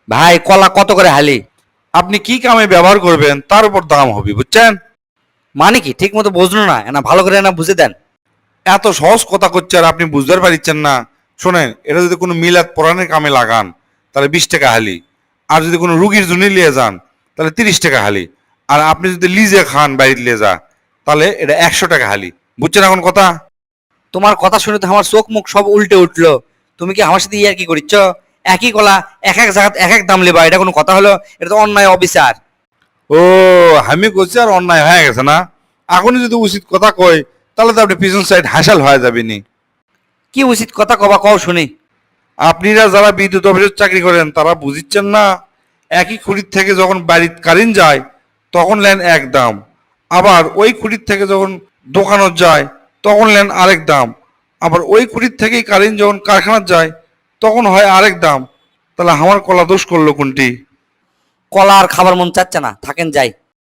ভাই কলা কত করে হালি? আপনি কি কামে ব্যবহার করবেন তার উপর দাম হবে, বুঝছেন? মানে কি ঠিক মতো বুঝলো না, না ভালো করে না বুঝে দেন। এত সহজ কথা করছে আর আপনি বুঝতে পারছেন না। শোনেন, এটা যদি কোনো মিলাদ পরাণের কামে লাগান তাহলে 20 টাকা হালি। আর যদি কোনো রুগীর জন্য নিয়ে যান তাহলে 30 টাকা হালি। আর আপনি যদি লিজে খান বাড়িতে নিয়ে যা তাহলে এটা 100 টাকা হালি। বুঝছেন এখন কথা? তোমার কথা শুনে তো আমার চোখ মুখ সব উল্টে উঠলো। তুমি কি আমার সাথে ইয়ার কি করিচ্ছ? একই কলা এক এক জায়গায় এক এক দাম লেবা, এটা কোনো কথা হলো? এটা তো অন্যায়, অবিচার। ও, আমি করছি আর অন্যায় হয়ে গেছে না? এখনই যদি উচিত কথা কই তাহলে তো আপনি পিছন সাইড হাসাল হয়ে যাবেনি। কি উচিত কথা কবা কও শুনি। আপনারা যারা বিদ্যুৎ অফিসে চাকরি করেন তারা বুঝিচ্ছেন না, একই খুঁটির থেকে যখন বাড়ির কারেন্ট যায় তখন নেন এক দাম, আবার ওই খুঁটির থেকে যখন দোকানত যায় তখন নেন আরেক দাম, আবার ওই খুঁটির থেকেই কারেন্ট যখন কারখানার যায় তখন হয় আরেক দাম। তাহলে আমার কলা দোষ করলো কোনটি? কলা আর খাবার মন চাচ্ছে না, থাকেন যাই।